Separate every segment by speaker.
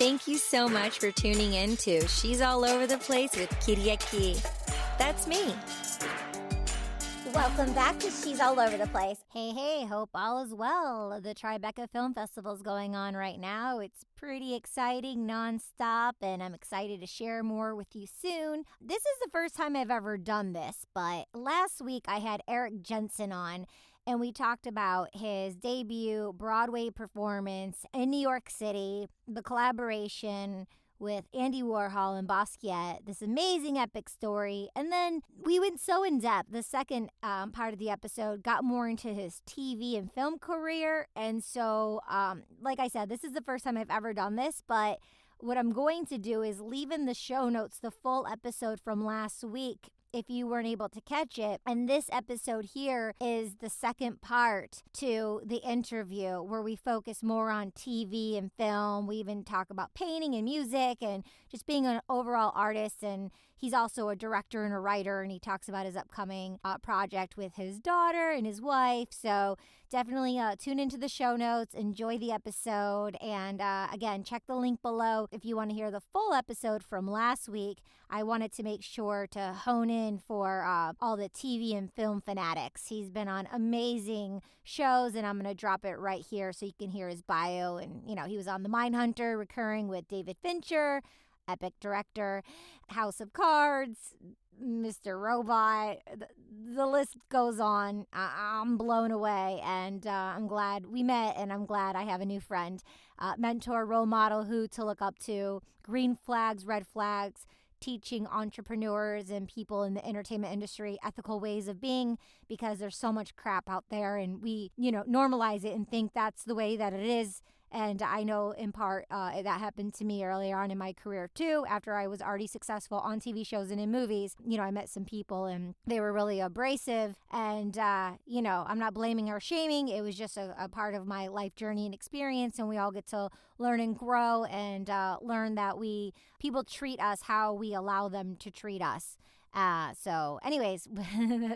Speaker 1: Thank you so much for tuning in to She's All Over the Place with Kiriaki. That's me.
Speaker 2: Welcome back to She's All Over the Place. Hey, hope all is well. The Tribeca Film Festival is going on right now. It's pretty exciting, nonstop, and I'm excited to share more with you soon. This is the first time I've ever done this, but last week I had Erik Jensen on, and we talked about his debut Broadway performance in New York City, the collaboration with Andy Warhol and Basquiat, this amazing epic story. And then we went so in depth. The second part of the episode got more into his TV and film career. And so, like I said, this is the first time I've ever done this, but what I'm going to do is leave in the show notes the full episode from last week if you weren't able to catch it. And this episode here is the second part to the interview where we focus more on TV and film. We even talk about painting and music and just being an overall artist. And he's also a director and a writer, and he talks about his upcoming project with his daughter and his wife. So definitely tune into the show notes, enjoy the episode, and again, check the link below if you want to hear the full episode from last week. I wanted to make sure to hone in for all the TV and film fanatics. He's been on amazing shows, and I'm going to drop it right here so you can hear his bio. And, you know, he was on The Mindhunter, recurring with David Fincher, epic director, House of Cards, Mr. Robot. The list goes on. I'm blown away, and I'm glad we met, and I'm glad I have a new friend, mentor, role model, who to look up to, green flags, red flags, teaching entrepreneurs and people in the entertainment industry ethical ways of being, because there's so much crap out there and we, normalize it and think that's the way that it is. And I know in part that happened to me earlier on in my career too. After I was already successful on TV shows and in movies, I met some people and they were really abrasive. And, I'm not blaming or shaming. It was just a part of my life journey and experience. And we all get to learn and grow and learn that people treat us how we allow them to treat us. So anyways,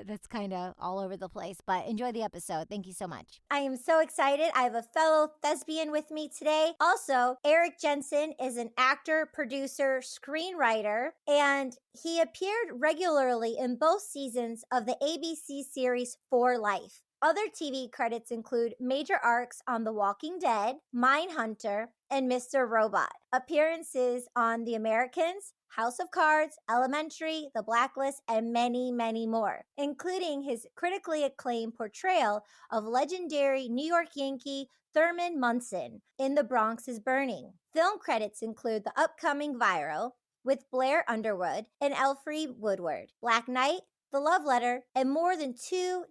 Speaker 2: that's kind of all over the place, but enjoy the episode. Thank you so much. I am so excited. I have a fellow thespian with me today. Also, Erik Jensen is an actor, producer, screenwriter, and he appeared regularly in both seasons of the ABC series For Life. Other TV credits include major arcs on The Walking Dead, Mindhunter, and Mr. Robot. Appearances on The Americans, House of Cards, Elementary, The Blacklist, and many, many more, including his critically acclaimed portrayal of legendary New York Yankee Thurman Munson in The Bronx is Burning. Film credits include the upcoming Viral with Blair, Underwood, and Alfre, Woodard, Black Knight, The Love Letter, and more than 24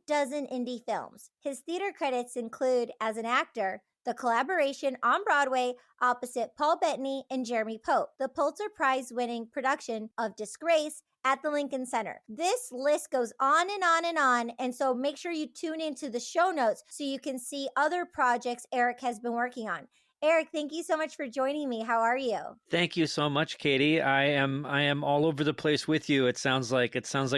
Speaker 2: indie films. His theater credits include, as an actor, the collaboration on Broadway opposite Paul Bettany and Jeremy Pope, the Pulitzer-Prize winning production of Disgraced at the Lincoln Center. This list goes on and on and on, and so make sure you tune into the show notes so you can see other projects Erik has been working on. Erik, thank you so much for joining me. How are you?
Speaker 3: Thank you so much, Katie. I am all over the place with you. It sounds like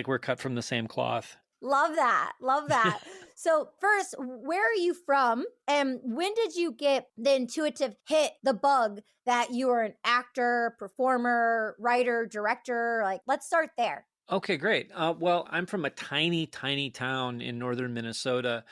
Speaker 3: we're cut from the same cloth.
Speaker 2: Love that. So first, where are you from? And when did you get the intuitive hit, the bug that you were an actor, performer, writer, director? Let's start there.
Speaker 3: Okay, great. Well, I'm from a tiny, tiny town in northern Minnesota,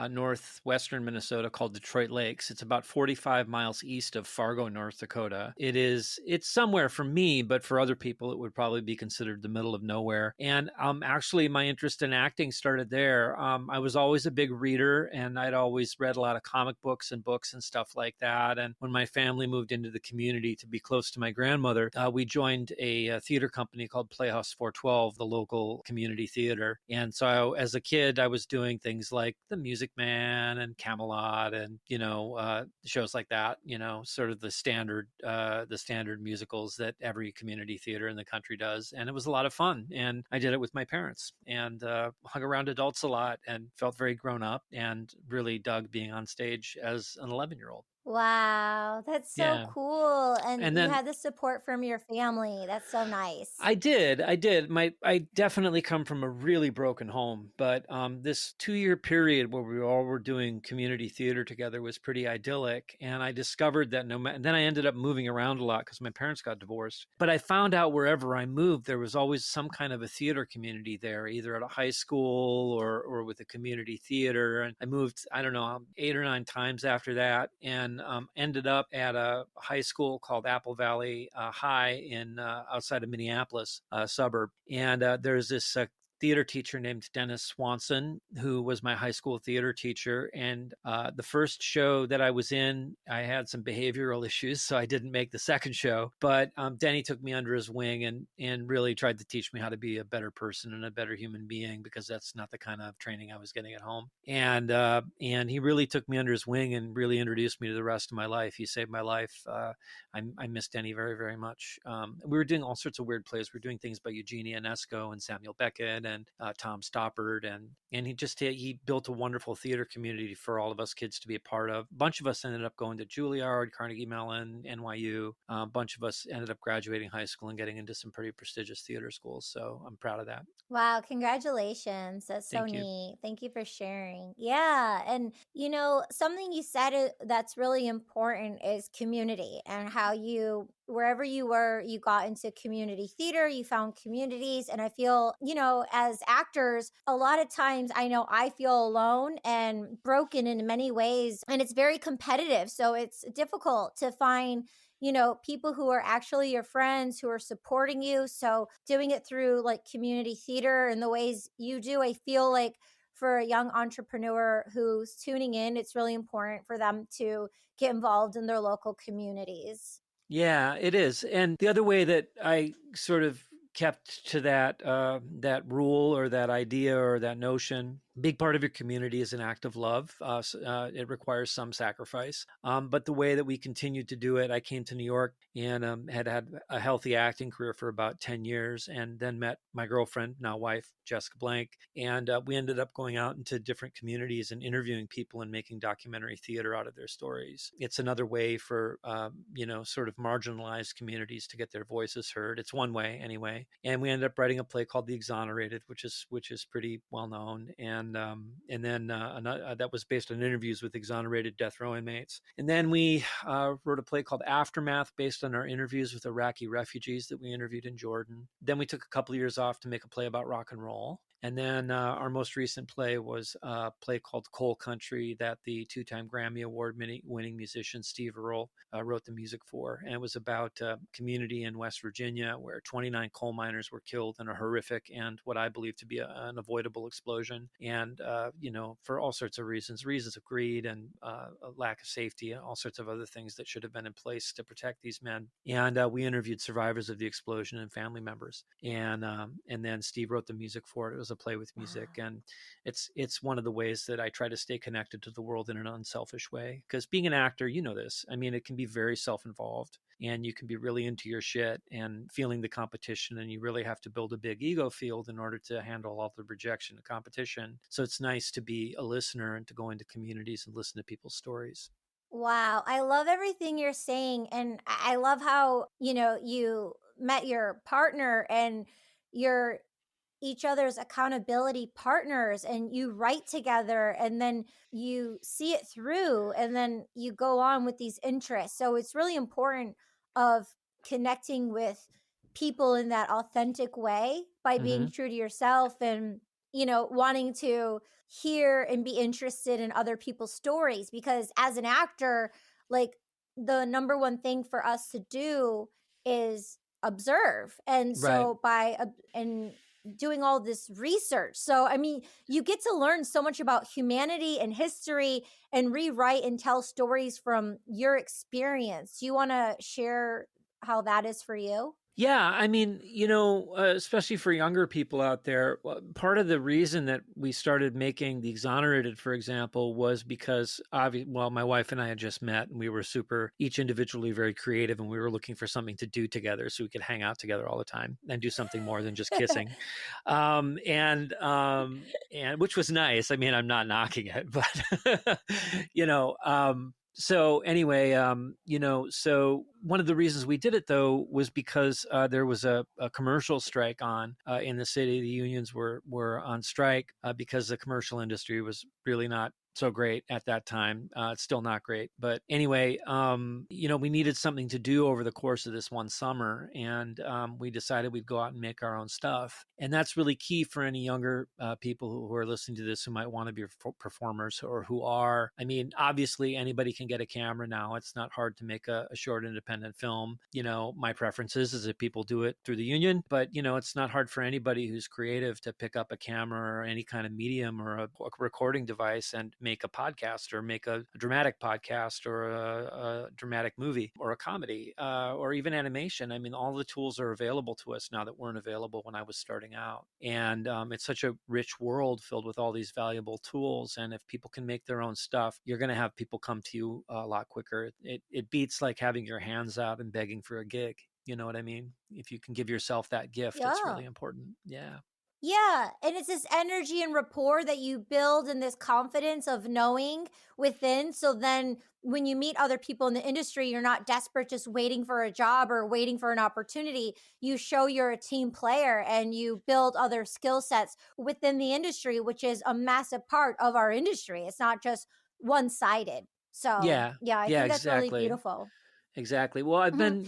Speaker 3: northwestern Minnesota called Detroit Lakes. It's about 45 miles east of Fargo, North Dakota. It's somewhere for me, but for other people, it would probably be considered the middle of nowhere. And actually, my interest in acting started there. I was always a big reader, and I'd always read a lot of comic books and stuff like that. And when my family moved into the community to be close to my grandmother, we joined a theater company called Playhouse 412, the local community theater. And so as a kid, I was doing things like The Music Man and Camelot and, shows like that, sort of the standard musicals that every community theater in the country does. And it was a lot of fun. And I did it with my parents and hung around adults a lot and felt very grown up and really dug being on stage as an 11-year-old.
Speaker 2: Wow, that's so
Speaker 3: Yeah.
Speaker 2: cool. And
Speaker 3: And
Speaker 2: you
Speaker 3: then
Speaker 2: had the support from your family. That's so nice.
Speaker 3: I did. I definitely come from a really broken home, but this 2-year period where we all were doing community theater together was pretty idyllic. And I discovered that and then I ended up moving around a lot because my parents got divorced. But I found out wherever I moved, there was always some kind of a theater community there, either at a high school or with a community theater. And I moved, I don't know, 8 or 9 times after that, and ended up at a high school called Apple Valley High in outside of Minneapolis suburb. And there's this theater teacher named Dennis Swanson, who was my high school theater teacher. And the first show that I was in, I had some behavioral issues, so I didn't make the second show. But Denny took me under his wing and really tried to teach me how to be a better person and a better human being, because that's not the kind of training I was getting at home. And he really took me under his wing and really introduced me to the rest of my life. He saved my life. I miss Denny very, very much. We were doing all sorts of weird plays. We were doing things by Eugenia Ionesco and Samuel Beckett and Tom Stoppard, and he built a wonderful theater community for all of us kids to be a part of. A bunch of us ended up going to Juilliard, Carnegie Mellon, NYU. A bunch of us ended up graduating high school and getting into some pretty prestigious theater schools. So I'm proud of that.
Speaker 2: Wow, congratulations. That's so
Speaker 3: Thank you.
Speaker 2: neat. Thank you for sharing. Yeah. And, something you said that's really important is community, and how wherever you were, you got into community theater, you found communities. And I feel, as actors, a lot of times I know I feel alone and broken in many ways, and it's very competitive. So it's difficult to find people who are actually your friends, who are supporting you. So doing it through like community theater and the ways you do, I feel like for a young entrepreneur who's tuning in, it's really important for them to get involved in their local communities.
Speaker 3: Yeah, it is. And the other way that I sort of kept to that rule or that idea or that notion, big part of your community is an act of love. It requires some sacrifice. But the way that we continued to do it, I came to New York and had a healthy acting career for about 10 years, and then met my girlfriend, now wife, Jessica Blank. And we ended up going out into different communities and interviewing people and making documentary theater out of their stories. It's another way for, sort of marginalized communities to get their voices heard. It's one way anyway. And we ended up writing a play called The Exonerated, which is pretty well known. And then that was based on interviews with exonerated death row inmates. And then we wrote a play called Aftermath, based on our interviews with Iraqi refugees that we interviewed in Jordan. Then we took a couple of years off to make a play about rock and roll. And then our most recent play was a play called Coal Country that the 2-time Grammy Award winning musician Steve Earle wrote the music for. And it was about a community in West Virginia where 29 coal miners were killed in a horrific and what I believe to be an avoidable explosion. And, for all sorts of reasons of greed and a lack of safety and all sorts of other things that should have been in place to protect these men. And we interviewed survivors of the explosion and family members. And then Steve wrote the music for it. It was a play with music.
Speaker 2: Wow.
Speaker 3: And it's one of the ways that I try to stay connected to the world in an unselfish way. Because being an actor, this, it can be very self-involved, and you can be really into your shit and feeling the competition, and you really have to build a big ego field in order to handle all the rejection and competition. So it's nice to be a listener and to go into communities and listen to people's stories.
Speaker 2: Wow, I love everything you're saying. And I love how, you met your partner and you're each other's accountability partners, and you write together, and then you see it through, and then you go on with these interests. So it's really important of connecting with people in that authentic way by being
Speaker 3: Mm-hmm.
Speaker 2: true to yourself, and wanting to hear and be interested in other people's stories, because as an actor, like, the number one thing for us to do is observe. And
Speaker 3: Right.
Speaker 2: so by and doing all this research, so you get to learn so much about humanity and history, and rewrite and tell stories from your experience. Do you want to share how that is for you?
Speaker 3: Yeah, especially for younger people out there, part of the reason that we started making The Exonerated, for example, was because, my wife and I had just met, and we were each individually very creative, and we were looking for something to do together so we could hang out together all the time and do something more than just kissing. And which was nice. I'm not knocking it, but, So anyway, so one of the reasons we did it though was because there was a commercial strike on in the city. The unions were on strike because the commercial industry was really not so great at that time. It's still not great, but anyway, we needed something to do over the course of this one summer, and we decided we'd go out and make our own stuff. And that's really key for any younger people who are listening to this who might want to be performers or who are. I mean, obviously anybody can get a camera now. It's not hard to make a short independent film. My preference is that people do it through the union, but it's not hard for anybody who's creative to pick up a camera or any kind of medium or a recording device and make a podcast or make a dramatic podcast or a dramatic movie or a comedy or even animation. I mean, all the tools are available to us now that weren't available when I was starting out. And it's such a rich world filled with all these valuable tools. And if people can make their own stuff, you're going to have people come to you a lot quicker. It beats like having your hands out and begging for a gig. You know what I mean? If you can give yourself that gift, it's really important. Yeah.
Speaker 2: Yeah, and it's this energy and rapport that you build and this confidence of knowing within. So then when you meet other people in the industry, you're not desperate just waiting for a job or waiting for an opportunity. You show you're a team player and you build other skill sets within the industry, which is a massive part of our industry. It's not just one-sided. So,
Speaker 3: Yeah,
Speaker 2: I think that's really
Speaker 3: exactly.
Speaker 2: beautiful.
Speaker 3: Exactly. Well, I've been,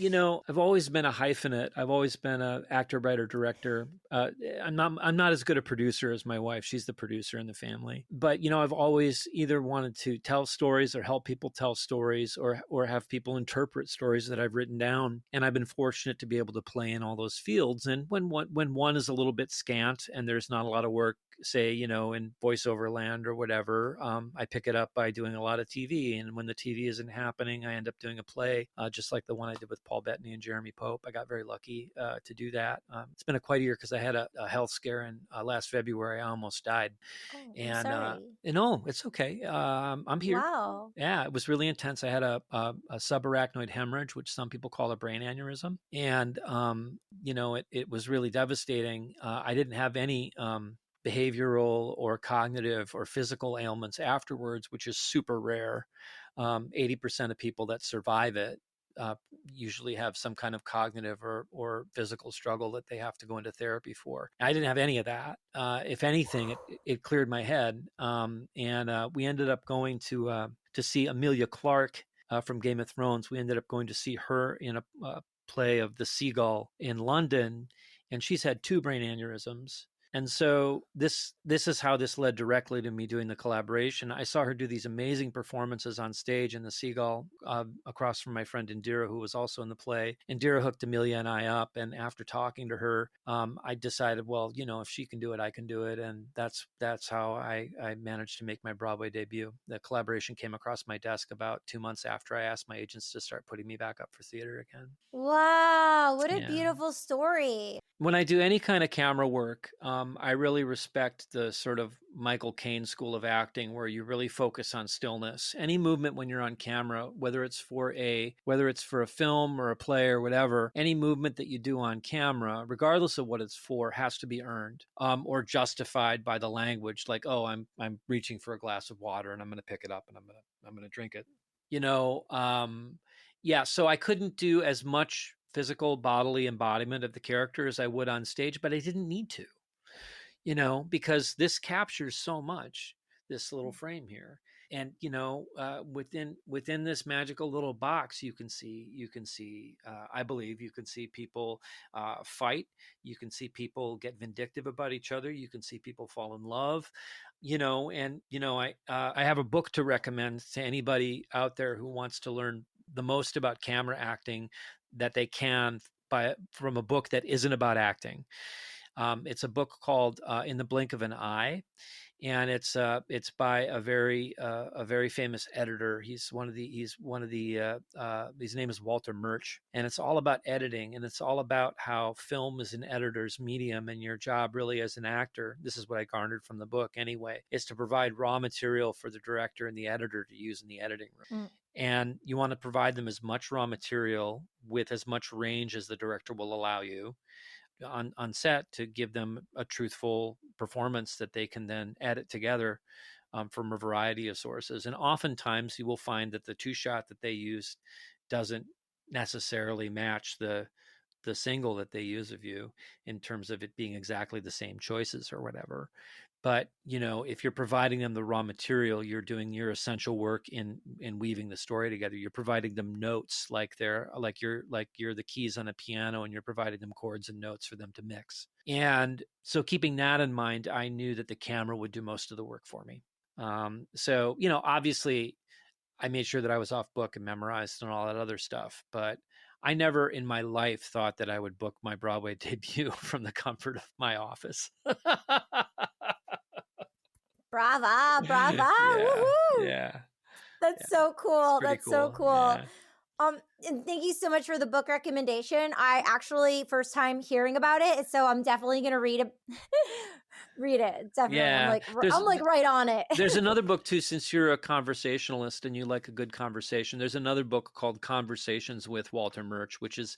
Speaker 3: I've always been a hyphenate. I've always been an actor, writer, director. I'm not as good a producer as my wife. She's the producer in the family. But, I've always either wanted to tell stories or help people tell stories or have people interpret stories that I've written down. And I've been fortunate to be able to play in all those fields. And when one is a little bit scant and there's not a lot of work, say, in voiceover land or whatever, I pick it up by doing a lot of TV. And when the TV isn't happening, I end up doing a play, just like the one I did with Paul Bettany and Jeremy Pope. I got very lucky to do that. It's been quite a year because I had a health scare in last February. I almost died.
Speaker 2: Oh, I'm
Speaker 3: And
Speaker 2: sorry.
Speaker 3: no, it's okay. I'm here.
Speaker 2: Wow.
Speaker 3: Yeah, it was really intense. I had a subarachnoid hemorrhage, which some people call a brain aneurysm. And, it was really devastating. I didn't have any behavioral or cognitive or physical ailments afterwards, which is super rare. 80% of people that survive it usually have some kind of cognitive or physical struggle that they have to go into therapy for. I didn't have any of that. If anything, it cleared my head. And we ended up going to see Emilia Clarke from Game of Thrones. We ended up going to see her in a play of The Seagull in London, and she's had 2 brain aneurysms. And so this is how this led directly to me doing the collaboration. I saw her do these amazing performances on stage in The Seagull across from my friend Indira, who was also in the play. Indira hooked Emilia and I up. And after talking to her, I decided, well, if she can do it, I can do it. And that's how I managed to make my Broadway debut. The collaboration came across my desk about 2 months after I asked my agents to start putting me back up for theater again.
Speaker 2: Wow, what a beautiful story.
Speaker 3: When I do any kind of camera work, I really respect the sort of Michael Caine school of acting where you really focus on stillness. Any movement when you're on camera, whether it's for a film or a play or whatever, any movement that you do on camera, regardless of what it's for, has to be earned or justified by the language. Like, oh, I'm reaching for a glass of water and I'm going to pick it up and I'm going to drink it. So I couldn't do as much physical bodily embodiment of the character as I would on stage, but I didn't need to, because this captures so much, this little frame here. And, within this magical little box, you can see, I believe you can see people fight. You can see people get vindictive about each other. You can see people fall in love, I have a book to recommend to anybody out there who wants to learn the most about camera acting that they can from a book that isn't about acting. It's a book called In the Blink of an Eye, and it's by a very famous editor. His name is Walter Murch, and it's all about editing, and it's all about how film is an editor's medium, and your job really as an actor, this is what I garnered from the book anyway, is to provide raw material for the director and the editor to use in the editing room. And you want to provide them as much raw material with as much range as the director will allow you on set to give them a truthful performance that they can then edit together from a variety of sources. And oftentimes you will find that the two shot that they used doesn't necessarily match the single that they use of you in terms of it being exactly the same choices or whatever. But, if you're providing them the raw material, you're doing your essential work in weaving the story together. You're providing them notes like you're the keys on a piano, and you're providing them chords and notes for them to mix. And so keeping that in mind, I knew that the camera would do most of the work for me. So, obviously I made sure that I was off book and memorized and all that other stuff, but I never in my life thought that I would book my Broadway debut from the comfort of my office.
Speaker 2: Brava.
Speaker 3: Yeah,
Speaker 2: Woohoo!
Speaker 3: yeah.
Speaker 2: That's so cool. That's so cool.
Speaker 3: Yeah.
Speaker 2: And thank you so much for the book recommendation. I actually first time hearing about it, so I'm definitely gonna read it. Read it, definitely.
Speaker 3: Yeah,
Speaker 2: I'm like right on it.
Speaker 3: There's another book too, since you're a conversationalist and you like a good conversation. There's another book called Conversations with Walter Murch, which is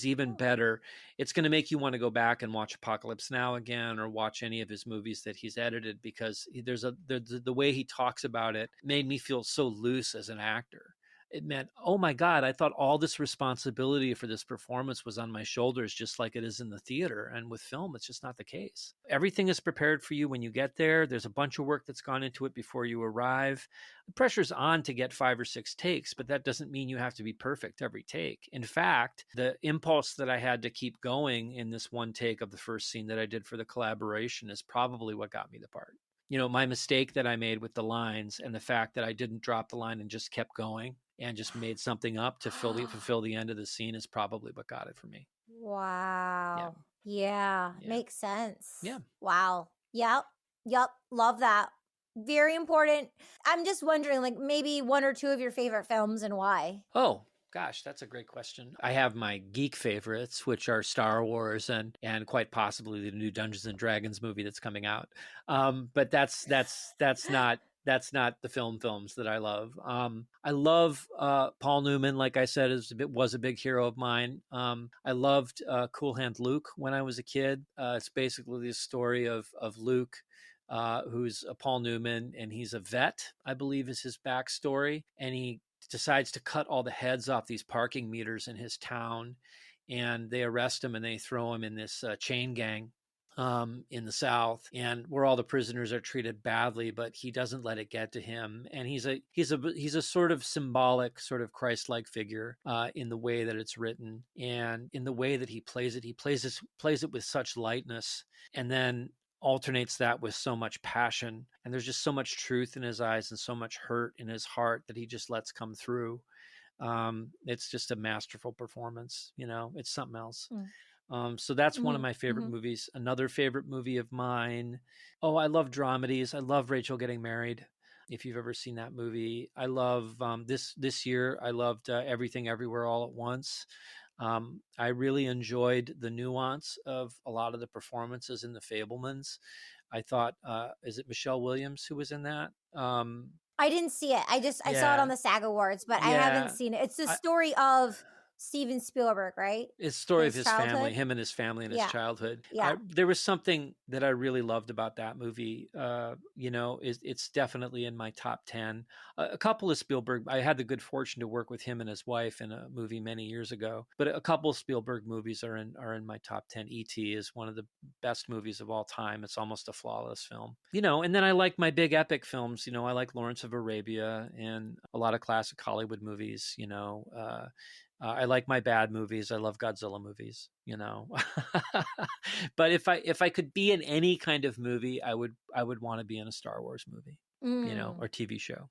Speaker 3: even better. It's going to make you want to go back and watch Apocalypse Now again, or watch any of his movies that he's edited, because the way he talks about it made me feel so loose as an actor. It meant, oh my God, I thought all this responsibility for this performance was on my shoulders, just like it is in the theater. And with film, it's just not the case. Everything is prepared for you when you get there. There's a bunch of work that's gone into it before you arrive. The pressure's on to get 5 or 6 takes, but that doesn't mean you have to be perfect every take. In fact, the impulse that I had to keep going in this one take of the first scene that I did for the collaboration is probably what got me the part. My mistake that I made with the lines, and the fact that I didn't drop the line and just kept going and just made something up to fulfill the end of the scene, is probably what got it for me.
Speaker 2: Wow. Yeah. Makes sense.
Speaker 3: Yeah.
Speaker 2: Wow. Yep. Love that. Very important. I'm just wondering, like, maybe 1 or 2 of your favorite films and why.
Speaker 3: Oh, gosh, that's a great question. I have my geek favorites, which are Star Wars and quite possibly the new Dungeons and Dragons movie that's coming out. But that's not the films that I love. I love Paul Newman, like I said, was a big hero of mine. I loved Cool Hand Luke when I was a kid. It's basically the story of Luke, who's a Paul Newman, and he's a vet, I believe is his backstory. And he decides to cut all the heads off these parking meters in his town, and they arrest him and they throw him in this chain gang in the South, and where all the prisoners are treated badly, but he doesn't let it get to him. And he's a sort of symbolic, sort of Christ-like figure in the way that it's written and in the way that he plays it. He plays it with such lightness, and then alternates that with so much passion. And there's just so much truth in his eyes and so much hurt in his heart that he just lets come through. It's just a masterful performance. It's something else. So that's one of my favorite movies. Another favorite movie of mine. Oh, I love dramedies. I love Rachel Getting Married. If you've ever seen that movie, I love this year. I loved Everything Everywhere All at Once. I really enjoyed the nuance of a lot of the performances in The Fabelmans. I thought, is it Michelle Williams who was in that?
Speaker 2: I didn't see it. I saw it on the SAG Awards, but I haven't seen it. It's the story of Steven Spielberg, right?
Speaker 3: It's the story of his family, him and his family and his childhood. There was something that I really loved about that movie. It's definitely in my top 10. A couple of Spielberg, I had the good fortune to work with him and his wife in a movie many years ago, but a couple of Spielberg movies are in my top 10. E.T. is one of the best movies of all time. It's almost a flawless film. And then I like my big epic films. I like Lawrence of Arabia and a lot of classic Hollywood movies. I like my bad movies. I love Godzilla movies, But if I could be in any kind of movie, I would want to be in a Star Wars movie, or TV show.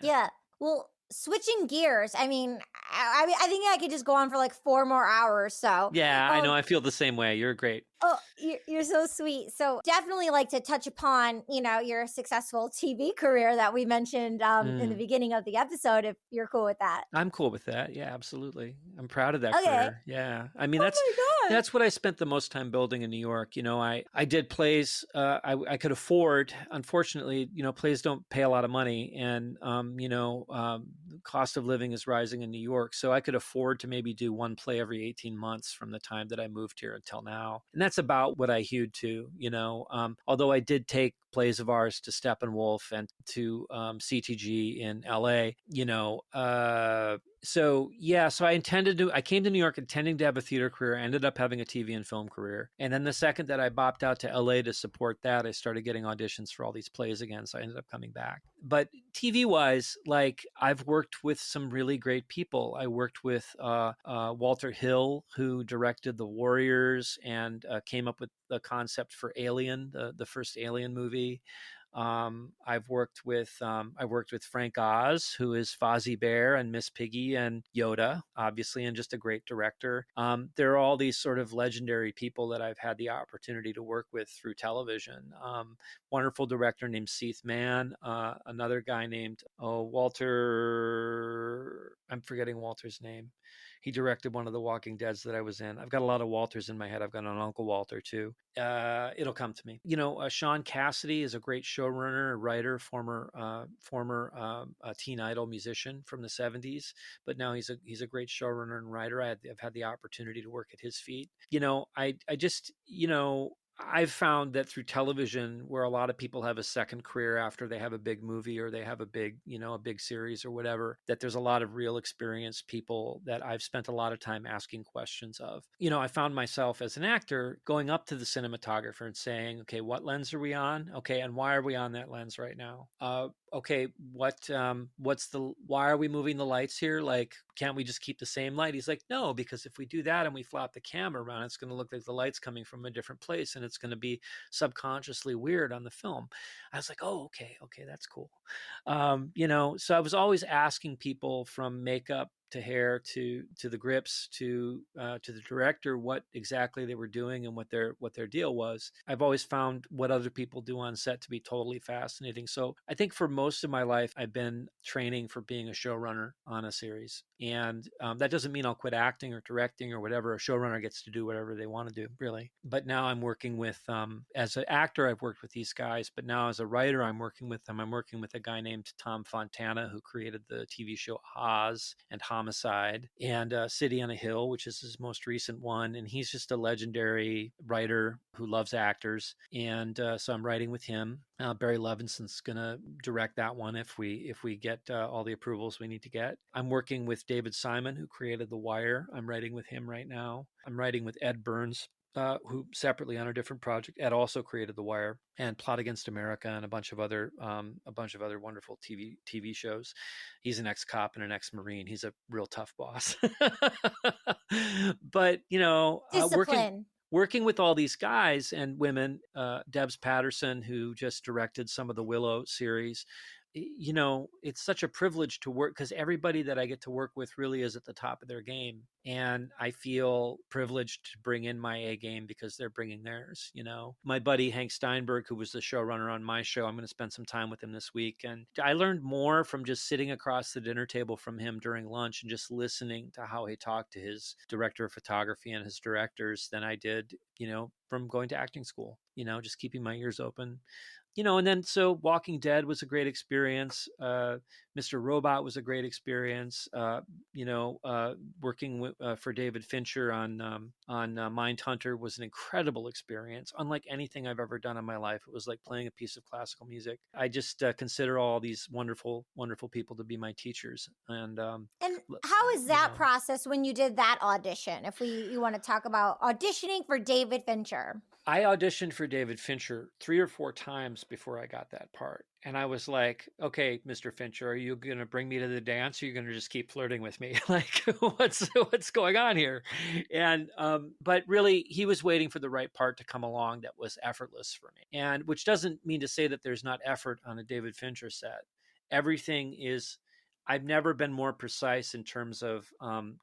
Speaker 2: Yeah. Well, switching gears. I mean, I think I could just go on for like 4 more hours. So
Speaker 3: yeah, I know. I feel the same way. You're great.
Speaker 2: Oh, you're so sweet. So definitely like to touch upon, your successful TV career that we mentioned in the beginning of the episode, if you're cool with that.
Speaker 3: I'm cool with that. Yeah, absolutely. I'm proud of that career. Yeah. I mean, that's what I spent the most time building in New York. I did plays I could afford. Unfortunately, plays don't pay a lot of money, and cost of living is rising in New York. So I could afford to maybe do one play every 18 months from the time that I moved here until now. And that's about what I hewed to, although I did take plays of ours to Steppenwolf and to CTG in LA, so I came to New York intending to have a theater career, ended up having a TV and film career. And then the second that I bopped out to LA to support that, I started getting auditions for all these plays again. So I ended up coming back. But TV wise, like I've worked with some really great people. I worked with Walter Hill, who directed The Warriors and came up with the concept for Alien, the first Alien movie. I've worked with Frank Oz, who is Fozzie Bear and Miss Piggy and Yoda, obviously, and just a great director. There are all these sort of legendary people that I've had the opportunity to work with through television. Wonderful director named Seath Mann, another guy named Walter. I'm forgetting Walter's name. He directed one of the Walking Deads that I was in. I've got a lot of Walters in my head. I've got an Uncle Walter too. It'll come to me. Sean Cassidy is a great showrunner, writer, former teen idol musician from the 70s, but now he's a great showrunner and writer. I've had the opportunity to work at his feet. I've found that through television, where a lot of people have a second career after they have a big movie or they have a big series or whatever, that there's a lot of real experienced people that I've spent a lot of time asking questions of. I found myself as an actor going up to the cinematographer and saying, okay, what lens are we on? Okay, and why are we on that lens right now? Okay, why are we moving the lights here? Like, can't we just keep the same light? He's like, no, because if we do that and we flop the camera around, it's going to look like the light's coming from a different place and it's going to be subconsciously weird on the film. I was like, oh, okay, that's cool. So I was always asking people from makeup to hair to the grips to the director what exactly they were doing and what their deal was. I've always found what other people do on set to be totally fascinating. So I think for most of my life I've been training for being a showrunner on a series, and that doesn't mean I'll quit acting or directing or whatever. A showrunner gets to do whatever they want to do, really. But now I'm working with as an actor I've worked with these guys, but now as a writer I'm working with them. I'm working with a guy named Tom Fontana, who created the TV show Oz and Homicide and City on a Hill, which is his most recent one. And he's just a legendary writer who loves actors. And so I'm writing with him. Barry Levinson's going to direct that one if we get all the approvals we need to get. I'm working with David Simon, who created The Wire. I'm writing with him right now. I'm writing with Ed Burns, who separately on a different project. Ed also created The Wire and Plot Against America and a bunch of other wonderful TV shows. He's an ex-cop and an ex-Marine. He's a real tough boss. But working with all these guys and women, Debs Patterson, who just directed some of the Willow series, it's such a privilege to work because everybody that I get to work with really is at the top of their game. And I feel privileged to bring in my A game because they're bringing theirs. My buddy Hank Steinberg, who was the showrunner on my show, I'm going to spend some time with him this week. And I learned more from just sitting across the dinner table from him during lunch and just listening to how he talked to his director of photography and his directors than I did, from going to acting school, just keeping my ears open. And then so Walking Dead was a great experience. Mr. Robot was a great experience. Working for David Fincher on Mindhunter was an incredible experience, unlike anything I've ever done in my life. It was like playing a piece of classical music. I just consider all these wonderful, wonderful people to be my teachers. And
Speaker 2: how is that process when you did that audition? If you want to talk about auditioning for David Fincher.
Speaker 3: I auditioned for David Fincher 3 or 4 times before I got that part. And I was like, okay, Mr. Fincher, are you going to bring me to the dance? Or are you going to just keep flirting with me? Like, what's going on here? And, but really he was waiting for the right part to come along that was effortless for me. And which doesn't mean to say that there's not effort on a David Fincher set. Everything is, I've never been more precise in terms of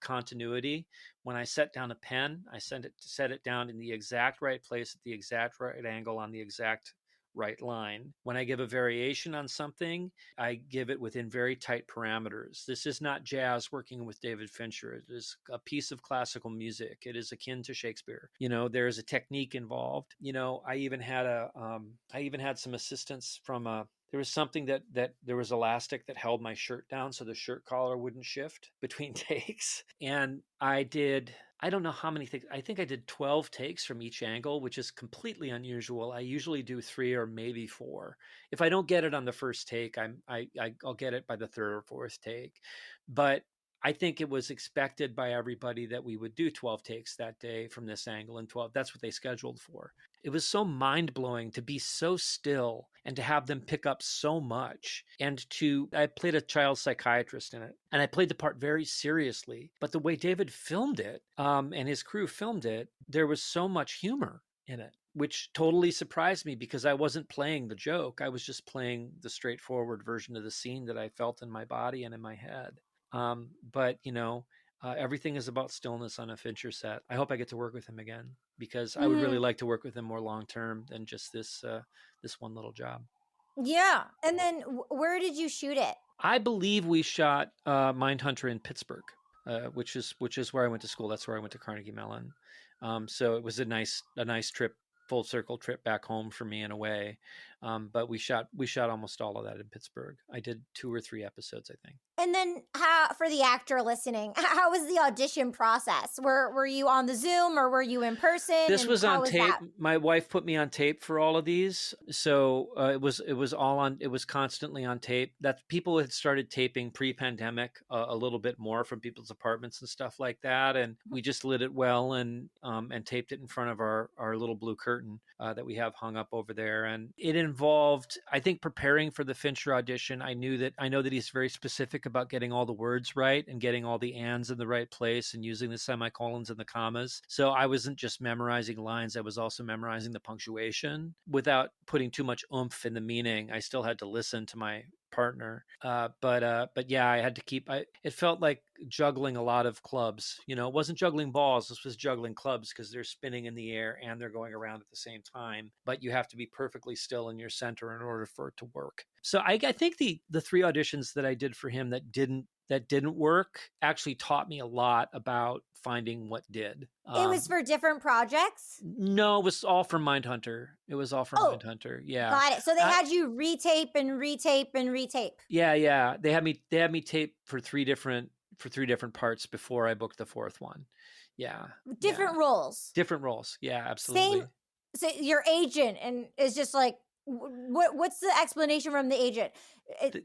Speaker 3: continuity. When I set down a pen, I set it down in the exact right place at the exact right angle on the exact right line. When I give a variation on something, I give it within very tight parameters. This is not jazz working with David Fincher. It is a piece of classical music. It is akin to Shakespeare. There is a technique involved. I even had some assistance from there was something that there was elastic that held my shirt down so the shirt collar wouldn't shift between takes. And I did I don't know how many things. I think I did 12 takes from each angle, which is completely unusual. I usually do 3 or maybe 4. If I don't get it on the first take, I'll get it by the third or fourth take. But I think it was expected by everybody that we would do 12 takes that day from this angle, and 12. That's what they scheduled for. It was so mind-blowing to be so still and to have them pick up so much. And I played a child psychiatrist in it, and I played the part very seriously. But the way David filmed it, and his crew filmed it, there was so much humor in it, which totally surprised me because I wasn't playing the joke. I was just playing the straightforward version of the scene that I felt in my body and in my head. But everything is about stillness on a Fincher set. I hope I get to work with him again because I would really like to work with him more long term than just this one little job.
Speaker 2: Yeah. And then where did you shoot it?
Speaker 3: I believe we shot Mindhunter in Pittsburgh, which is where I went to school. That's where I went to Carnegie Mellon. So it was a nice trip, full circle trip back home for me in a way. But we shot almost all of that in Pittsburgh. I did 2 or 3 episodes, I think.
Speaker 2: And then for the actor listening, how was the audition process? Were you on the Zoom or were you in person?
Speaker 3: This was on tape. My wife put me on tape for all of these. So it was constantly on tape. That people had started taping pre-pandemic a little bit more from people's apartments and stuff like that. And we just lit it well and taped it in front of our little blue curtain that we have hung up over there. And it involved, I think, preparing for the Fincher audition. I know that he's very specific about getting all the words right and getting all the ands in the right place and using the semicolons and the commas. So I wasn't just memorizing lines. I was also memorizing the punctuation without putting too much oomph in the meaning. I still had to listen to my partner. But yeah, I had to keep, it felt like juggling a lot of clubs. It wasn't juggling balls. This was juggling clubs because they're spinning in the air and they're going around at the same time. But you have to be perfectly still in your center in order for it to work. So I think the 3 auditions that I did for him that didn't work actually taught me a lot about finding what did.
Speaker 2: It was for different projects?
Speaker 3: No, it was all for Mindhunter. Mindhunter. Yeah.
Speaker 2: Got it. So they had you retape and retape and retape.
Speaker 3: Yeah. They had me tape for 3 different parts before I booked the 4th one. Yeah.
Speaker 2: Different roles. Yeah,
Speaker 3: absolutely.
Speaker 2: So your agent is just like, what's the explanation from the agent?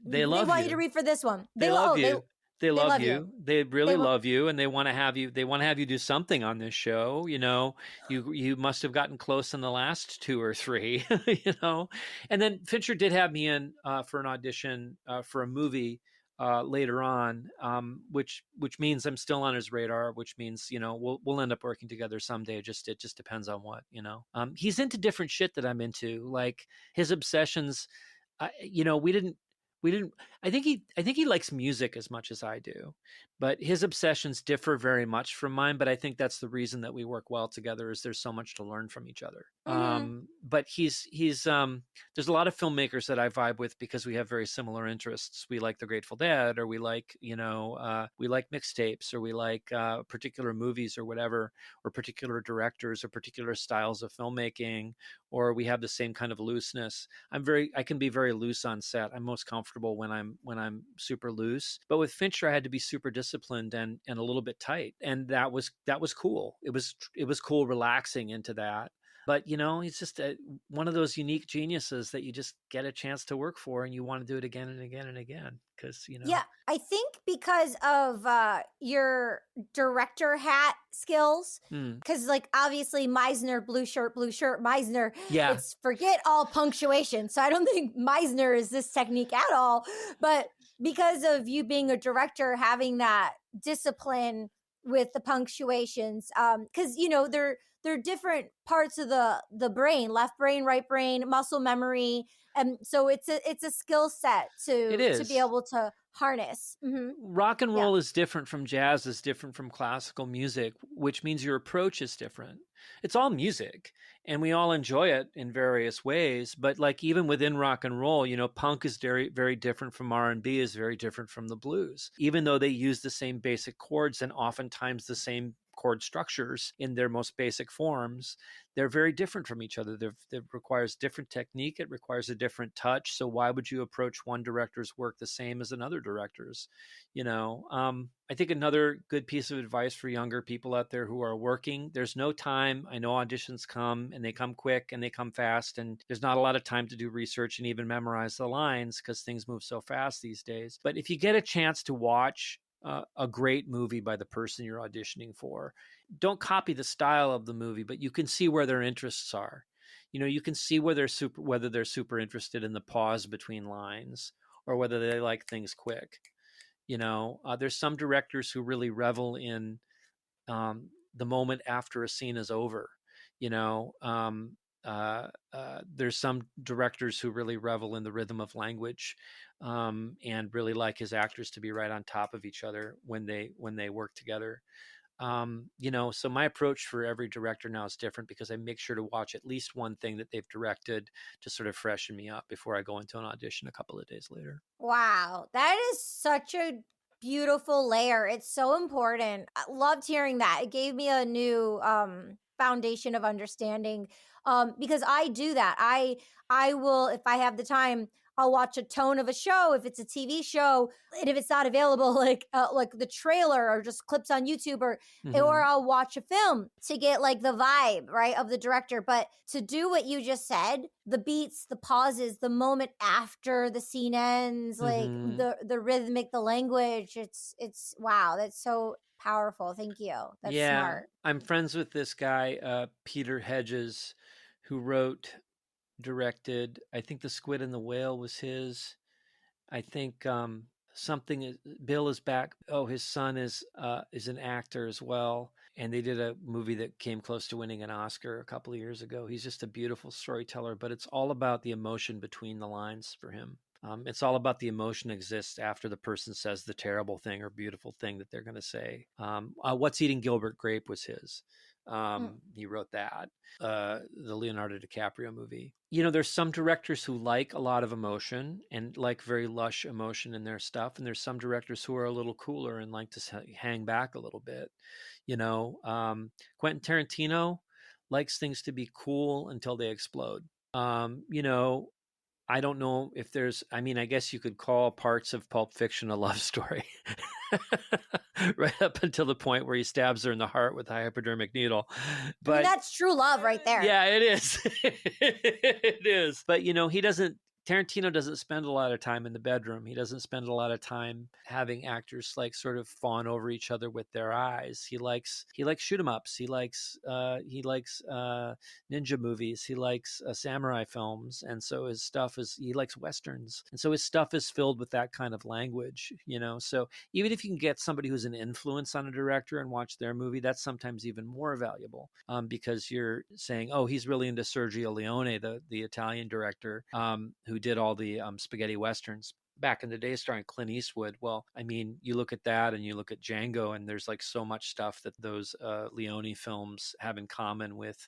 Speaker 3: They want
Speaker 2: you to read for this one.
Speaker 3: They love you. They love you. They really love you, and they want to have you. They want to have you do something on this show. You must have gotten close in the last 2 or 3. And then Fincher did have me in for an audition for a movie later on, which means I'm still on his radar. Which means we'll end up working together someday. It just depends on what. He's into different shit that I'm into, like his obsessions. We didn't. I think he likes music as much as I do, but his obsessions differ very much from mine. But I think that's the reason that we work well together. Is there's so much to learn from each other.
Speaker 2: Mm-hmm.
Speaker 3: But he's there's a lot of filmmakers that I vibe with because we have very similar interests. We like the Grateful Dead, or we like we like mixtapes, or we like particular movies or whatever, or particular directors or particular styles of filmmaking, or we have the same kind of looseness. I can be very loose on set. I'm most comfortable when I'm super loose. But with Fincher, I had to be super disciplined and a little bit tight, and that was cool. It was cool relaxing into that. But he's just one of those unique geniuses that you just get a chance to work for, and you want to do it again and again and again because
Speaker 2: Yeah, I think because of your director hat skills, because obviously Meisner, blue shirt, Meisner.
Speaker 3: Yeah,
Speaker 2: it's forget all punctuation. So I don't think Meisner is this technique at all. But because of you being a director, having that discipline with the punctuations, because they're different parts of the brain, left brain, right brain, muscle memory. And so it's a skill set to be able to harness. Mm-hmm.
Speaker 3: Rock and roll is different from jazz, is different from classical music, which means your approach is different. It's all music and we all enjoy it in various ways. But even within rock and roll, punk is very, very different from R&B, is very different from the blues, even though they use the same basic chords and oftentimes the same chord structures in their most basic forms, they're very different from each other. It requires different technique. It requires a different touch. So why would you approach one director's work the same as another director's? I think another good piece of advice for younger people out there who are working, there's no time. I know auditions come and they come quick and they come fast, and there's not a lot of time to do research and even memorize the lines because things move so fast these days. But if you get a chance to watch a great movie by the person you're auditioning for, don't copy the style of the movie, but you can see where their interests are. You can see whether they're super interested in the pause between lines or whether they like things quick. There's some directors who really revel in the moment after a scene is over. There's some directors who really revel in the rhythm of language, and really like his actors to be right on top of each other when they work together. So my approach for every director now is different because I make sure to watch at least one thing that they've directed to sort of freshen me up before I go into an audition a couple of days later.
Speaker 2: Wow, that is such a beautiful layer. It's so important. I loved hearing that. It gave me a new foundation of understanding, because I do that. I will, if I have the time, I'll watch a tone of a show if it's a TV show, and if it's not available, like the trailer or just clips on YouTube, or I'll watch a film to get like the vibe, right, of the director. But to do what you just said, the beats, the pauses, the moment after the scene ends, like the rhythmic, the language, it's wow, that's so powerful. Thank you. That's smart.
Speaker 3: I'm friends with this guy, Peter Hedges, who directed, I think The Squid and the Whale was his. I think Bill is back. Oh, his son is an actor as well. And they did a movie that came close to winning an Oscar a couple of years ago. He's just a beautiful storyteller, but it's all about the emotion between the lines for him. It's all about the emotion exists after the person says the terrible thing or beautiful thing that they're going to say. What's Eating Gilbert Grape was his. He wrote that, the Leonardo DiCaprio movie. There's some directors who like a lot of emotion and like very lush emotion in their stuff. And there's some directors who are a little cooler and like to hang back a little bit. Quentin Tarantino likes things to be cool until they explode. I don't know if I guess you could call parts of Pulp Fiction a love story. Right up until the point where he stabs her in the heart with a hypodermic needle. But
Speaker 2: that's true love right there.
Speaker 3: Yeah, it is. It is. But Tarantino doesn't spend a lot of time in the bedroom. He doesn't spend a lot of time having actors like sort of fawn over each other with their eyes. He likes shoot 'em ups. He likes ninja movies. He likes samurai films, and so he likes westerns, and so his stuff is filled with that kind of language. So even if you can get somebody who's an influence on a director and watch their movie, that's sometimes even more valuable, because you're saying, oh, he's really into Sergio Leone, the Italian director, who did all the spaghetti westerns back in the day starring Clint Eastwood. Well, I mean, you look at that and you look at Django, and there's like so much stuff that those Leone films have in common with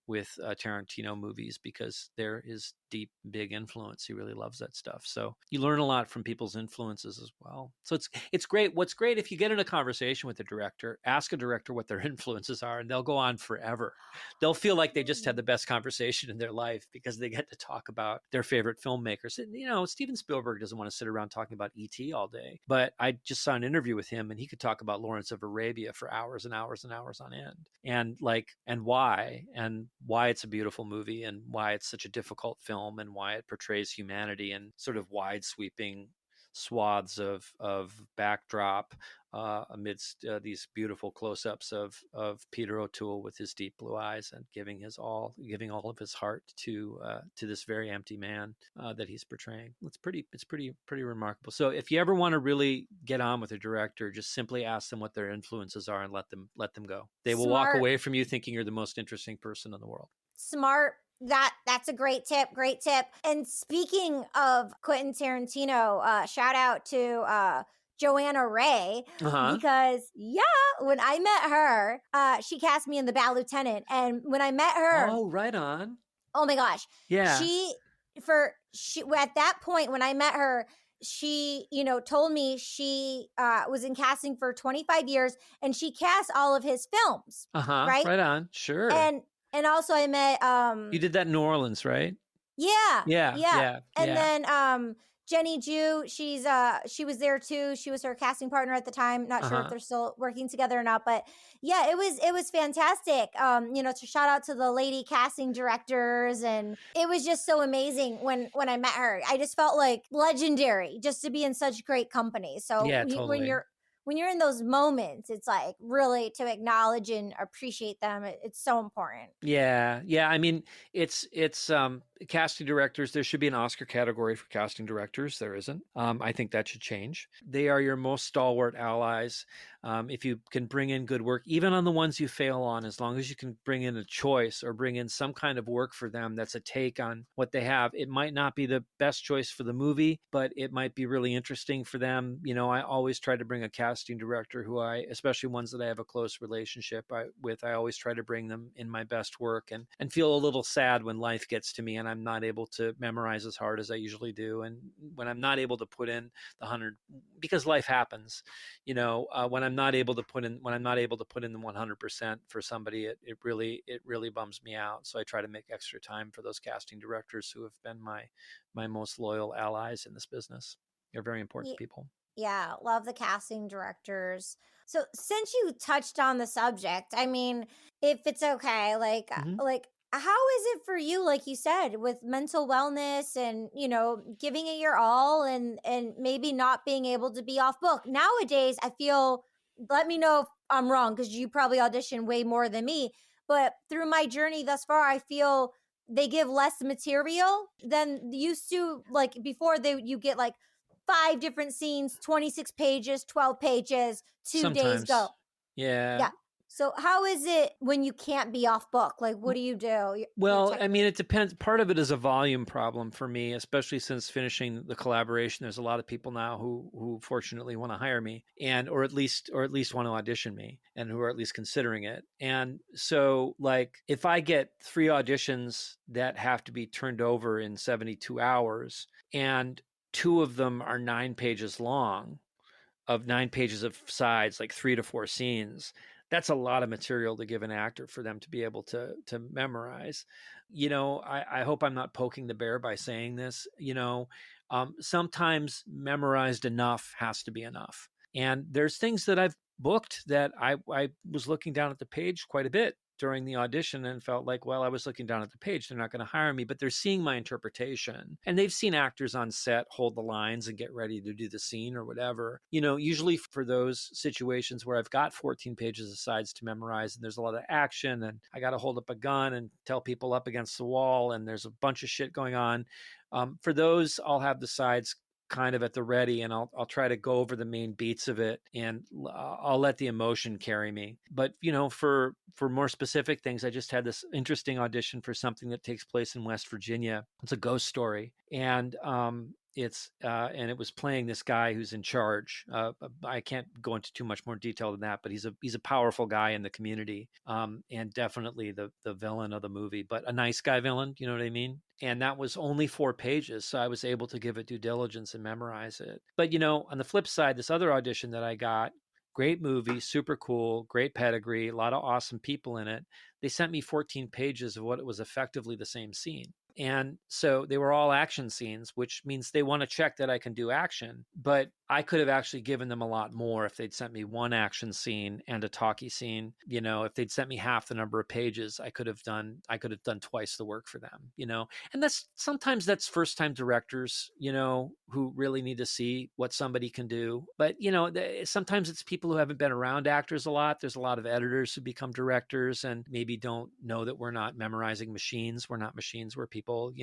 Speaker 3: Tarantino movies, because they're his deep, big influence. He really loves that stuff. So you learn a lot from people's influences as well. So it's great. What's great, if you get in a conversation with a director, ask a director what their influences are, and they'll go on forever. They'll feel like they just had the best conversation in their life because they get to talk about their favorite filmmakers. And, Steven Spielberg doesn't want to sit around talking about E.T. all day, but I just saw an interview with him, and he could talk about Lawrence of Arabia for hours and hours and hours on end, and why it's a beautiful movie, and why it's such a difficult film, and why it portrays humanity in sort of wide sweeping swaths of backdrop, amidst these beautiful close-ups of Peter O'Toole with his deep blue eyes and giving all of his heart to this very empty man that he's portraying. It's pretty remarkable. So if you ever want to really get on with a director, just simply ask them what their influences are and let them go. They will walk away from you thinking you're the most interesting person in the world.
Speaker 2: Smart. That's a great tip. And speaking of Quentin Tarantino, shout out to Joanna Ray, because when I met her, she cast me in The Bad Lieutenant, and when I met her,
Speaker 3: oh, right on.
Speaker 2: Oh my gosh,
Speaker 3: yeah,
Speaker 2: she at that point when I met her, she, told me she was in casting for 25 years and she cast all of his films. Right?
Speaker 3: Right on. Sure.
Speaker 2: And also I met
Speaker 3: You did that in New Orleans, right?
Speaker 2: Yeah.
Speaker 3: Yeah.
Speaker 2: And then Jenny Ju, she was there too. She was her casting partner at the time. Not sure if they're still working together or not, but yeah, it was fantastic. To shout out to the lady casting directors, and it was just so amazing when I met her. I just felt like legendary just to be in such great company. So
Speaker 3: yeah, totally.
Speaker 2: when you're in those moments, it's like really to acknowledge and appreciate them. It's so important.
Speaker 3: Yeah. I mean, it's casting directors. There should be an Oscar category for casting directors. There isn't. I think that should change. They are your most stalwart allies. If you can bring in good work, even on the ones you fail on, as long as you can bring in a choice or bring in some kind of work for them that's a take on what they have, it might not be the best choice for the movie, but it might be really interesting for them. I always try to bring a casting director who especially ones that I have a close relationship with, I always try to bring them in my best work and feel a little sad when life gets to me and I'm not able to memorize as hard as I usually do. And when I'm not able to put in the 100, because life happens, when I'm not able to put in the 100% for somebody, it really bums me out. So I try to make extra time for those casting directors who have been my most loyal allies in this business. They're very important people.
Speaker 2: Yeah, love the casting directors. So since you touched on the subject, I mean, if it's okay, like how is it for you, like you said, with mental wellness and, giving it your all and maybe not being able to be off book? Nowadays, I feel, let me know if I'm wrong, because you probably audition way more than me, but through my journey thus far, I feel they give less material than used to. Like before, you get like 5 different scenes, 26 pages, 12 pages, 2 days go.
Speaker 3: Yeah.
Speaker 2: So how is it when you can't be off book? Like, what do you do?
Speaker 3: Well, I mean, it depends. Part of it is a volume problem for me, especially since finishing the collaboration. There's a lot of people now who fortunately want to hire me or at least want to audition me and who are at least considering it. And so like if I get 3 auditions that have to be turned over in 72 hours and 2 of them are 9 pages long, of 9 pages of sides, like 3 to 4 scenes, that's a lot of material to give an actor for them to be able to memorize. I hope I'm not poking the bear by saying this. Sometimes memorized enough has to be enough. And there's things that I've booked that I was looking down at the page quite a bit during the audition and felt like, well, I was looking down at the page. They're not going to hire me, but they're seeing my interpretation. And they've seen actors on set hold the lines and get ready to do the scene or whatever. Usually for those situations where I've got 14 pages of sides to memorize and there's a lot of action and I got to hold up a gun and tell people up against the wall and there's a bunch of shit going on. For those, I'll have the sides kind of at the ready and I'll try to go over the main beats of it and I'll let the emotion carry me. But for more specific things, I just had this interesting audition for something that takes place in West Virginia. It's a ghost story, and it was playing this guy who's in charge. I can't go into too much more detail than that, but he's a powerful guy in the community, and definitely the villain of the movie, but a nice guy villain. You know what I mean? And that was only 4 pages, so I was able to give it due diligence and memorize it. But on the flip side, this other audition that I got, great movie, super cool, great pedigree, a lot of awesome people in it. They sent me 14 pages of what was effectively the same scene. And so they were all action scenes, which means they want to check that I can do action. But I could have actually given them a lot more if they'd sent me 1 action scene and a talkie scene. If they'd sent me half the number of pages, I could have done twice the work for them, And sometimes that's first time directors, who really need to see what somebody can do. But, sometimes it's people who haven't been around actors a lot. There's a lot of editors who become directors and maybe don't know that we're not memorizing machines. We're not machines, we're people,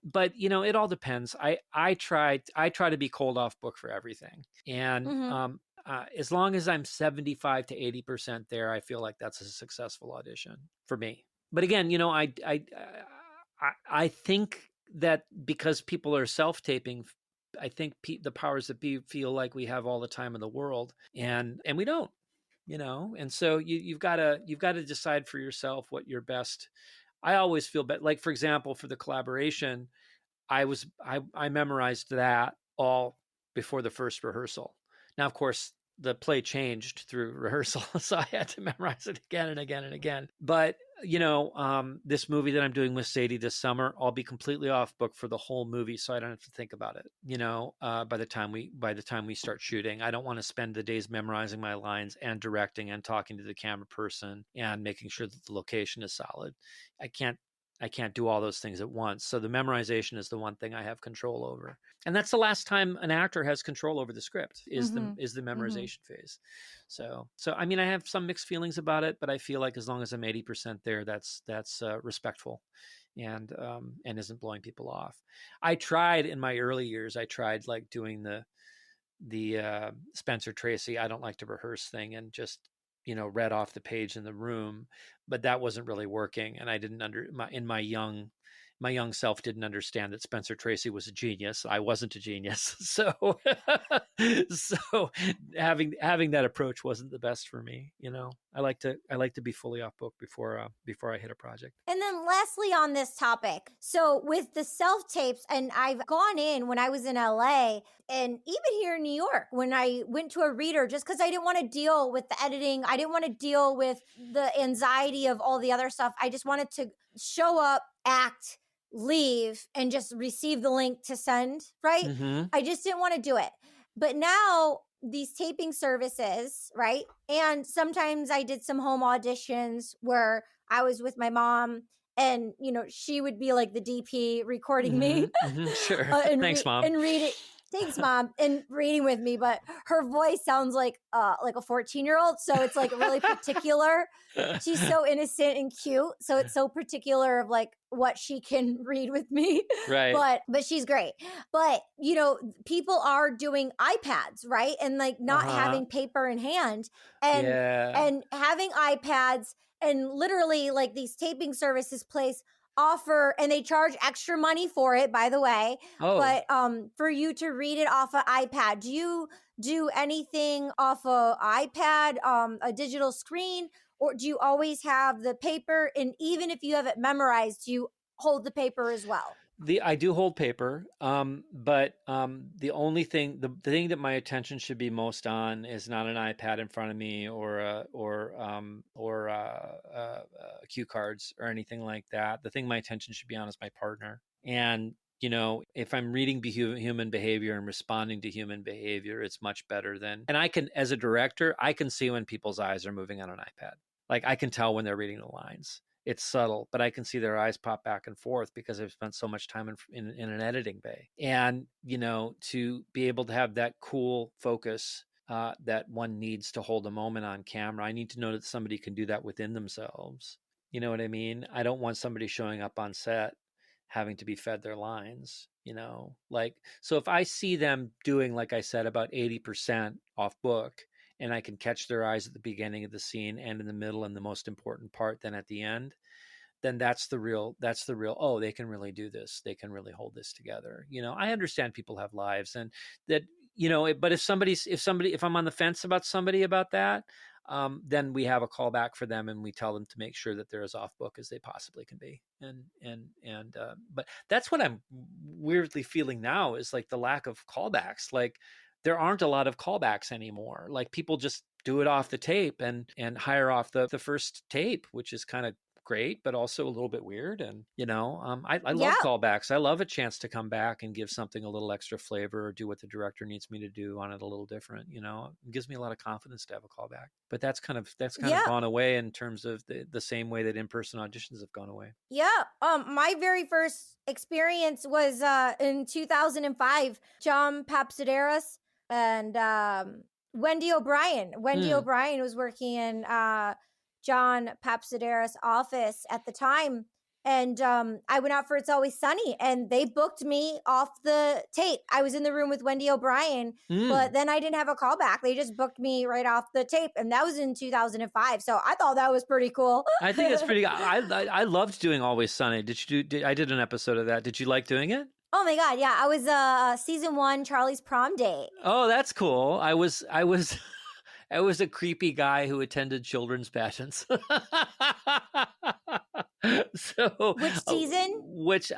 Speaker 3: but it all depends. I try to be cold off book for everything. And as long as I'm 75 to 80% there, I feel like that's a successful audition for me. But again, I think that because people are self-taping, I think the powers that be feel like we have all the time in the world, and we don't, and so you've got to decide for yourself what your best. I always feel better. Like, for example, for the collaboration, I memorized that all before the first rehearsal. Now, of course, the play changed through rehearsal, so I had to memorize it again and again and again. But this movie that I'm doing with Sadie this summer, I'll be completely off book for the whole movie, so I don't have to think about it. By the time we start shooting, I don't want to spend the days memorizing my lines and directing and talking to the camera person and making sure that the location is solid. I can't do all those things at once. So the memorization is the one thing I have control over. And that's the last time an actor has control over the script is the memorization phase. So I mean, I have some mixed feelings about it, but I feel like as long as I'm 80% there, that's respectful and isn't blowing people off. I tried in my early years, like doing the Spencer Tracy, I don't like to rehearse thing and just read off the page in the room, but that wasn't really working. And I didn't my young self didn't understand that Spencer Tracy was a genius. I wasn't a genius. So having that approach wasn't the best for me. I like to be fully off book before I hit a project.
Speaker 2: And then lastly on this topic, so with the self-tapes, and I've gone in when I was in LA and even here in New York, when I went to a reader, just because I didn't want to deal with the editing, I didn't want to deal with the anxiety of all the other stuff. I just wanted to show up, act, leave, and just receive the link to send, right?
Speaker 3: Mm-hmm.
Speaker 2: I just didn't want to do it. But now these taping services, right? And sometimes I did some home auditions where I was with my mom and, she would be like the DP recording me.
Speaker 3: Mm-hmm. Sure. Thanks, Mom.
Speaker 2: And read it. Thanks, Mom. And reading with me, but her voice sounds like a 14-year-old. So it's like really particular. She's so innocent and cute. So it's so particular of like what she can read with me.
Speaker 3: Right.
Speaker 2: But she's great. But, people are doing iPads, right? And like not having paper in hand and having iPads, and literally like these taping services offer, and they charge extra money for it, by the way.
Speaker 3: Oh.
Speaker 2: But for you to read it off an iPad, do you do anything off a iPad, a digital screen, or do you always have the paper? And even if you have it memorized, do you hold the paper as well?
Speaker 3: I do hold paper, but the only thing, the thing that my attention should be most on is not an iPad in front of me or cue cards or anything like that. The thing my attention should be on is my partner. And if I'm reading human behavior and responding to human behavior, it's much better than. And I can, as a director, I can see when people's eyes are moving on an iPad. Like I can tell when they're reading the lines. It's subtle, but I can see their eyes pop back and forth because I've spent so much time in an editing bay. And, to be able to have that cool focus that one needs to hold a moment on camera, I need to know that somebody can do that within themselves. You know what I mean? I don't want somebody showing up on set having to be fed their lines, so if I see them doing, like I said, about 80% off book, and I can catch their eyes at the beginning of the scene and in the middle and the most important part, then at the end, then that's the real, oh, they can really do this. They can really hold this together. I understand people have lives and that, but if I'm on the fence about somebody about that, then we have a callback for them and we tell them to make sure that they're as off book as they possibly can be. But that's what I'm weirdly feeling now is like the lack of callbacks. Like, there aren't a lot of callbacks anymore. Like people just do it off the tape and hire off the first tape, which is kind of great, but also a little bit weird. And, I love callbacks. I love a chance to come back and give something a little extra flavor or do what the director needs me to do on it a little different. It gives me a lot of confidence to have a callback, but that's kind of gone away in terms of the same way that in-person auditions have gone away.
Speaker 2: Yeah. My very first experience was in 2005, John Papsideros and Wendy O'Brien. Wendy O'Brien was working in John Papsideros' office at the time. And I went out for It's Always Sunny and they booked me off the tape. I was in the room with Wendy O'Brien, but then I didn't have a callback. They just booked me right off the tape. And that was in 2005. So I thought that was pretty cool.
Speaker 3: I think it's pretty good. I loved doing Always Sunny. I did an episode of that. Did you like doing it?
Speaker 2: Oh my God. Yeah. I was season 1, Charlie's prom date.
Speaker 3: Oh, that's cool. I was a creepy guy who attended children's pageants. So
Speaker 2: which season?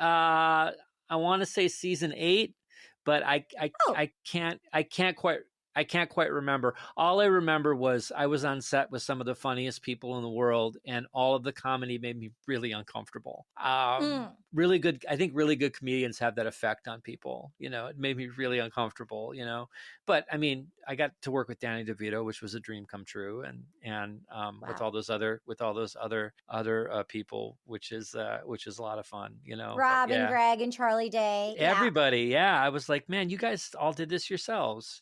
Speaker 3: I want to say season 8, but
Speaker 2: Oh.
Speaker 3: I can't quite remember. All I remember was I was on set with some of the funniest people in the world, and all of the comedy made me really uncomfortable. Really good. I think really good comedians have that effect on people. It made me really uncomfortable. But I mean, I got to work with Danny DeVito, which was a dream come true, and with all those other people, which is a lot of fun.
Speaker 2: Rob and Greg and Charlie Day.
Speaker 3: Everybody, yeah. I was like, man, you guys all did this yourselves.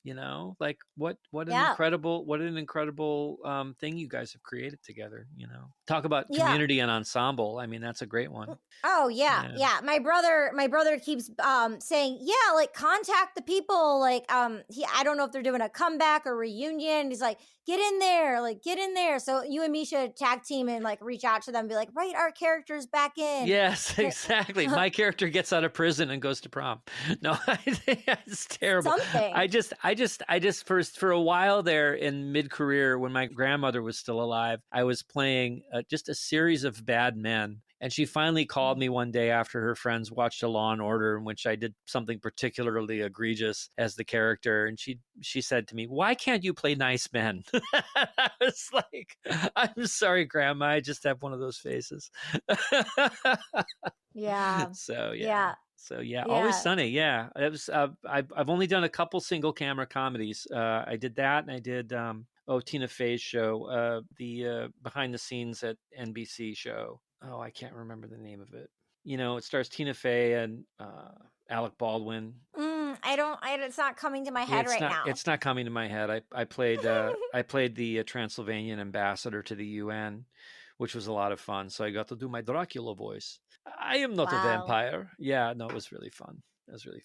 Speaker 3: Like what an incredible thing you guys have created together. Talk about community and ensemble. I mean, that's a great one.
Speaker 2: Oh yeah. My brother keeps saying, like contact the people. Like I don't know if they're doing a comeback or reunion. He's like, get in there. So you and me should tag team and like reach out to them and be like, write our characters back in.
Speaker 3: Yes, exactly. My character gets out of prison and goes to prom. No, it's terrible.
Speaker 2: Something.
Speaker 3: I just for a while there in mid-career when my grandmother was still alive, I was playing just a series of bad men. And she finally called me one day after her friends watched a Law and Order in which I did something particularly egregious as the character. And she said to me, "Why can't you play nice men?" I was like, "I'm sorry, Grandma. I just have one of those faces."
Speaker 2: Yeah.
Speaker 3: So Always Sunny. Yeah, it was. I've only done a couple single camera comedies. I did that, and I did Tina Fey's show, the behind the scenes at NBC show. Oh, I can't remember the name of it. It stars Tina Fey and Alec Baldwin.
Speaker 2: It's not coming to my head now.
Speaker 3: It's not coming to my head. I played the Transylvanian ambassador to the UN, which was a lot of fun. So I got to do my Dracula voice. I am not a vampire. Yeah, no, it was really fun.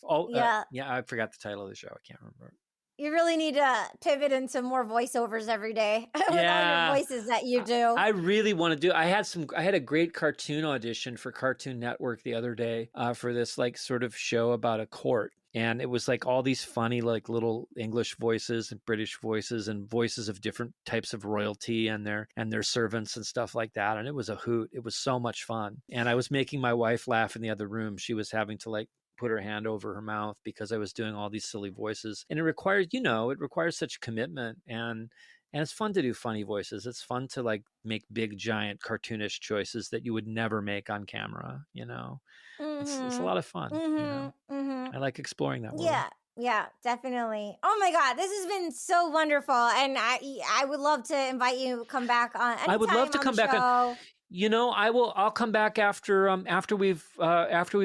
Speaker 3: Oh, I forgot the title of the show. I can't remember.
Speaker 2: You really need to pivot into more voiceovers every day with all your voices that you do.
Speaker 3: I really want to do. I had a great cartoon audition for Cartoon Network the other day for this like sort of show about a court. And it was like all these funny, like little English voices and British voices and voices of different types of royalty and their servants and stuff like that. And it was a hoot. It was so much fun. And I was making my wife laugh in the other room. She was having to like put her hand over her mouth because I was doing all these silly voices. And it requires such commitment. And it's fun to do funny voices. It's fun to like make big, giant, cartoonish choices that you would never make on camera. It's a lot of fun. I like exploring that world.
Speaker 2: Yeah, definitely. Oh my God, this has been so wonderful, and I would love to invite you to come back on.
Speaker 3: I would love to come back on. I'll come back after we've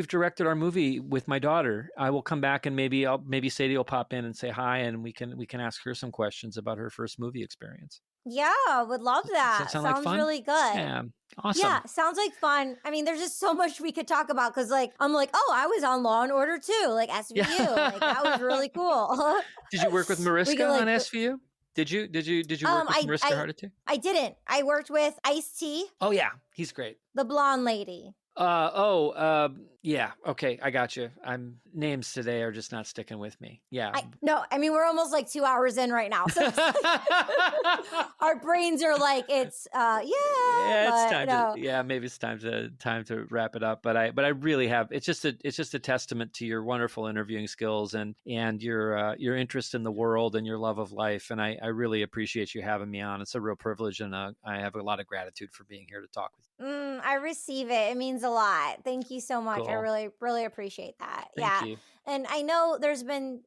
Speaker 3: directed our movie with my daughter. I will come back and maybe Sadie will pop in and say hi, and we can ask her some questions about her first movie experience.
Speaker 2: Yeah, would love that.
Speaker 3: Does that sound
Speaker 2: sounds
Speaker 3: like fun?
Speaker 2: Really good.
Speaker 3: Yeah, awesome.
Speaker 2: Yeah, sounds like fun. I mean, there's just so much we could talk about because, like, I'm like, oh, I was on Law and Order too, like SVU. Like that was really cool.
Speaker 3: Did you work with Mariska on SVU? Did you work with Mariska Hargitay?
Speaker 2: I didn't. I worked with Ice-T.
Speaker 3: Oh yeah, he's great.
Speaker 2: The blonde lady.
Speaker 3: Yeah. Okay, I got you. Names today are just not sticking with me. Yeah.
Speaker 2: We're almost like 2 hours in right now. So our brains are like, it's
Speaker 3: maybe it's time to wrap it up. But I really have. It's just a testament to your wonderful interviewing skills and your interest in the world and your love of life. And I really appreciate you having me on. It's a real privilege, and I have a lot of gratitude for being here to talk with you.
Speaker 2: I receive it. It means a lot. Thank you so much.
Speaker 3: Cool.
Speaker 2: I really, really appreciate that.
Speaker 3: Thank you.
Speaker 2: And I know there's been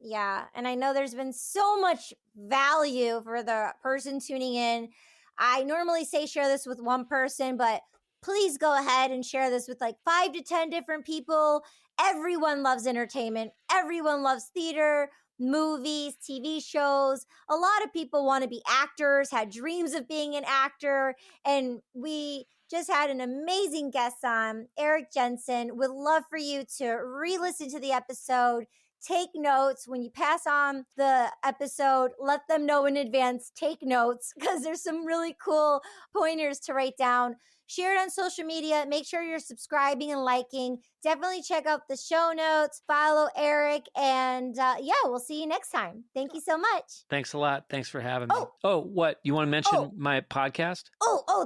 Speaker 2: so much value for the person tuning in. I normally say share this with one person, but please go ahead and share this with like 5 to 10 different people. Everyone loves entertainment. Everyone loves theater, movies, TV shows. A lot of people want to be actors, had dreams of being an actor, and we just had an amazing guest on, Erik Jensen. Would love for you to re-listen to the episode. Take notes. When you pass on the episode, let them know in advance. Take notes because there's some really cool pointers to write down. share it on social media. Make sure you're subscribing and liking. Definitely check out the show notes. Follow Erik. And we'll see you next time. Thank you so much.
Speaker 3: Thanks a lot. Thanks for having me. Oh, what? You want to mention my podcast?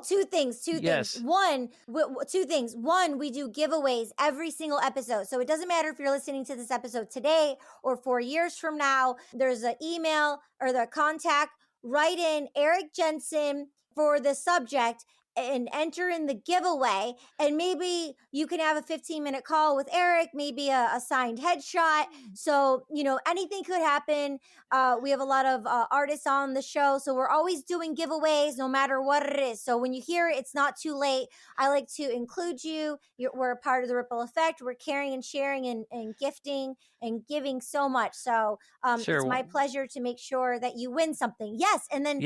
Speaker 2: Two things.
Speaker 3: Yes.
Speaker 2: Two things. One, we do giveaways every single episode. So it doesn't matter if you're listening to this episode today or 4 years from now. There's an email or the contact. Write in Erik Jensen for the subject and enter in the giveaway. And maybe you can have a 15-minute call with Erik, maybe a signed headshot. So, anything could happen. We have a lot of artists on the show. So we're always doing giveaways no matter what it is. So when you hear it, it's not too late. I like to include you. We're a part of the ripple effect. We're caring and sharing and gifting and giving so much. So
Speaker 3: Sure.
Speaker 2: It's my pleasure to make sure that you win something. Yes. And then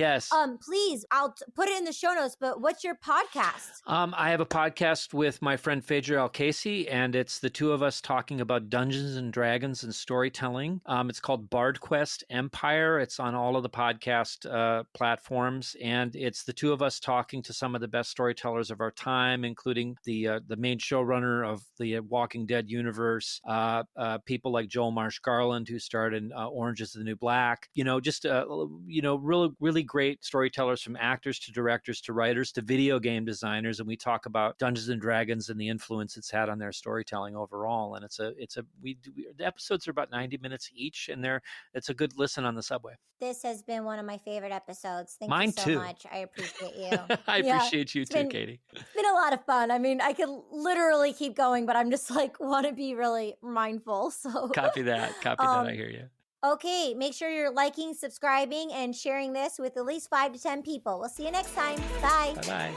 Speaker 2: please, I'll put it in the show notes, but what's your podcast?
Speaker 3: I have a podcast with my friend Phaedra Al-Casey, and it's the two of us talking about Dungeons and Dragons and storytelling. It's called BardQuest Empire. It's on all of the podcast platforms, and it's the two of us talking to some of the best storytellers of our time, including the main showrunner of the Walking Dead universe, people like Joel Marsh Garland, who starred in Orange is the New Black. Really great storytellers, from actors to directors to writers to video game designers, and we talk about Dungeons and Dragons and the influence it's had on their storytelling overall. And the episodes are about 90 minutes each, and it's a good listen on the subway.
Speaker 2: This has been one of my favorite episodes. Thank
Speaker 3: Mine
Speaker 2: you so
Speaker 3: too.
Speaker 2: much. I appreciate you.
Speaker 3: I appreciate you too, Katie.
Speaker 2: It's been a lot of fun. I mean, I could literally keep going, but I'm just want to be really mindful. So
Speaker 3: Copy that. I hear you.
Speaker 2: Okay, make sure you're liking, subscribing, and sharing this with at least 5 to 10 people. We'll see you next time. Bye.
Speaker 3: Bye-bye.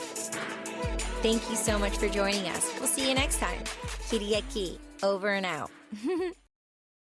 Speaker 1: Thank you so much for joining us. We'll see you next time. Kitty over and out.